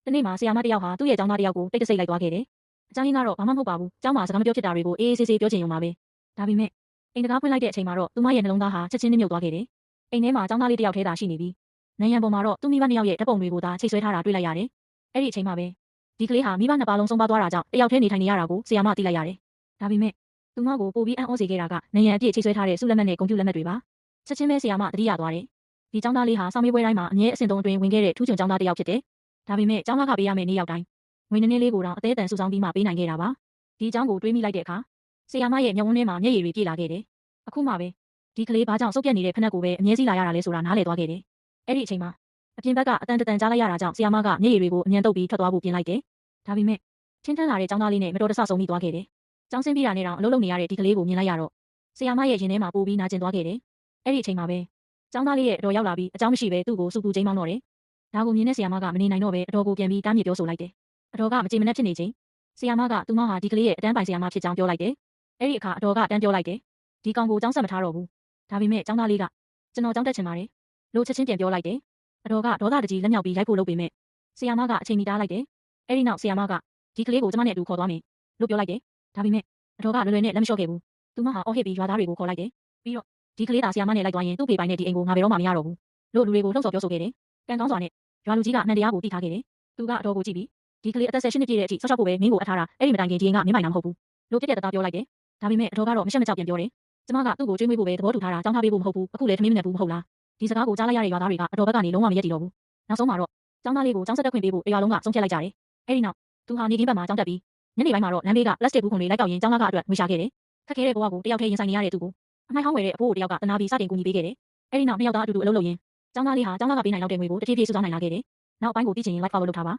တနေ့မှာဆရာမတစ်ယောက်ဟာသူ့ရဲ့ကျောင်းသားတစ်ယောက်ကိုတိတ်တဆိတ်လိုက်သွားခဲ့တယ်။အကြောင်းရင်းကတော့ဘာမှမဟုတ်ပါဘူး။ကျောင်းမှာစကားမပြောဖြစ်တာတွေကိုအေးအေးဆေးဆေးပြောချင်ရုံပါပဲ။ဒါပေမဲ့အိမ်တကားဖွင့်လိုက်တဲ့အချိန်မှာတော့သူမရဲ့နှလုံးသားဟာချက်ချင်းနှမြုပ်သွားခဲ့တယ်။အိမ်ထဲမှာကျောင်းသားလေးတစ်ယောက်ထဲသာရှိနေပြီးနံရံပေါ်မှာတော့သူ့မိဘနှစ်ယောက်ရဲ့ဓာတ်ပုံတွေကိုသာချိတ်ဆွဲထားတာတွေ့လိုက်ရတယ်။အဲ့ဒီအချိန်မှာပဲဒီကလေးဟာမိဘနှစ်ပါးလုံးဆုံးပါသွားတာကြောင့်တယောက်ထဲနေထိုင်နေရတာကိုဆရာမသိလိုက်ရတယ်။ဒါပေမဲ့သူမကိုပိုပြီးအံ့ဩစေခဲ့တာကနံရံအပြည့်ချိတ်ဆွဲထားတဲ့စုလက်မှတ်နဲ့ဂုဏ်ပြုလက်မှတ်တွေပါ။ချက်ချင်းပဲဆရာမသတိရသွားတယ်။ဒီကျောင်းသားလေးဟာစောင်းမေးပွဲတိုင်းမှာအမြဲအဆင့်3အတွင်းဝင်ခဲ့တဲ့ထူးချွန်ကျောင်းသားတစ်ယောက်ဖြစ်တယ်။ဒါပေမဲ့ကျောင်းသားကပေးရမယ့်နေ့ရောက်တိုင်းငွေနည်းနည်းလေးကိုတော့အသေးအတန်စုဆောင်းပြီးမှပေးနိုင်ခဲ့တာပါ။ဒီအကြောင်းကိုတွေးမိလိုက်တဲ့အခါဆရာမရဲ့မျက်ဝန်းထဲမှာမျက်ရည်တွေပြည့်လာခဲ့တယ်။အခုမှပဲဒီကလေးဘာကြောင့်စုပ်ပြတ်နေတဲ့ဖက်နှက်ကိုပဲအမြဲစီးလာရတာလဲဆိုတာနားလည်သွားခဲ့တယ်။အဲ့ဒီအချိန်မှာအပြင်ဘက်ကအတန်တန်ကြားလိုက်ရတာကြောင့်ဆရာမကမျက်ရည်တွေကိုအမြန်တုပ်ပြီးထွက်သွားဖို့ပြင်လိုက်တယ်။ဒါပေမဲ့ချင်းထန်းလာတဲ့ကျောင်းသားလေးနဲ့မတော်တဆဆုံမိသွားခဲ့တယ်။ကျောင်းဆင်းပြီးတာနဲ့တော့အလုပ်လုပ်နေရတဲ့ဒီကလေးကိုမြင်လိုက်ရတော့ဆရာမရဲ့ရင်ထဲမှာပိုပြီးနာကျင်သွားခဲ့တယ်။အဲ့ဒီအချိန်မှာပဲကျောင်းသားလေးရဲ့အတော်ရောက်လာပြီးအကြောင်းမရှိပဲသူ့ကိုစူပူချိန်မောင်းတော့တယ်။ဒါကိုမြင်တဲ့ဆရာမကမနေနိုင်တော့ပဲအတော်ကိုပြန်ပြီးတားမြစ်ပြောဆိုလိုက်တယ်။အတော်ကမကြေမနက်ဖြစ်နေချိန်ဆရာမကသူမဟာဒီကလေးရဲ့အတန်းပိုင်ဆရာမဖြစ်ကြောင်းပြောလိုက်တယ်။အဲ့ဒီအခါအတော်ကတန်းပြောလိုက်တယ်။ဒီကောင်ကိုကျောင်းဆက်မထားတော့ဘူး။ဒါပေမဲ့ကျောင်းသားလေးကကျွန်တော်ကျောင်းတက်ချင်ပါတယ်လို့ချက်ချင်းပြန်ပြောလိုက်တယ်။အတော်ကဒေါသတကြီးလက်မြောက်ပြီးရိုက်ဖို့လုပ်ပေမဲ့ဆရာမကအချိန်မီတားလိုက်တယ်။အဲ့ဒီနောက်ဆရာမကဒီကလေးကိုကျမနဲ့အတူခေါ်သွားမယ်လို့ပြောလိုက်တယ်။ဒါပေမဲ့အတော်ကလွယ်လွယ်နဲ့လက်မလျှော့ခဲ့ဘူး။သူမဟာအော်ဟစ်ပြီးရွာသားတွေကိုခေါ်လိုက်တယ်။ပြီးတော့ဒီကလေးသာဆရာမနဲ့လိုက်သွားရင်သူ့ဖေပိုင်နဲ့ဒီအိမ်ကိုငါဘယ်တော့မှမရတော့ဘူးလို့လူတွေကိုလှုံ့ဆော်ပြောဆိုခဲ့တယ်။ကံကောင်းစွာနဲ့ရွာလူကြီးကအမှန်တရားကိုသိထားခဲ့တယ်။သူကအတော်ကိုကြည့်ပြီးဒီကလေးအသက်18နှစ်ပြည့်တဲ့အထိဆောက်ရှောက်ဖို့ပဲမင်းကိုအပ်ထားတာအဲ့ဒီမတိုင်ခင်ဒီအိမ်ကမင်းပိုင်တာမဟုတ်ဘူးလို့ပြည့်ပြည့်တသားပြောလိုက်တယ်။ဒါပေမဲ့အတော်ကတော့မရှက်မကြောက်ပြန်ပြောတယ်။ကျမကသူ့ကိုကျွေးမွေးဖို့ပဲသဘောတူထားတာကြောင်းထားပေးဖို့မဟုတ်ဘူးအခုလည်းထမင်းမနဲ့ဘူးမဟုတ်လား။ဒီစကားကိုကြားလိုက်ရတဲ့ရွာသားတွေကအတော်ဘက်ကနေလုံးဝမရက်တည်တော့ဘူး။နောက်ဆုံးမှာတော့ကျောင်းသားလေးကိုကျောင်းဆက်တက်ခွင့်ပေးဖို့တရွာလုံးကဆုံးဖြတ်လိုက်ကြတယ်။အဲ့ဒီနောက်သူဟာနေကင်းဘက်မှာကျောင်းတက်ပြီးညနေပိုင်းမှာတော့လမ်းဘေးကပလတ်စတစ်ဘူးခွန်တွေလိုက်ကောက်ရင်းကျောင်းသားကအတွက်ငွေရှာခဲ့တယ်။ခက်ခဲတဲ့ဘဝကိုတယောက်တည်းရင်ဆိုင်နေရတဲ့သူကိုအမိုက်ဟောင်းဝယ်တဲ့အဖိုးကိုတယောက်ကတနာပြီးစတင်ကူညီပေးခဲ့တယ်။အဲ့ဒီနောက်နှစ်ယောက်သားအတူတူအလုပ်လုပ်ရင်းကျောင်းသားလေးဟာကျောင်းသားကပေးနိုင်လောက်တဲ့ငွေကိုတဖြည်းဖြည်းစုဆောင်းနိုင်လာခဲ့တယ်။နောက်ပိုင်းကိုသိချင်ရင် like follow လုပ်ထားပါ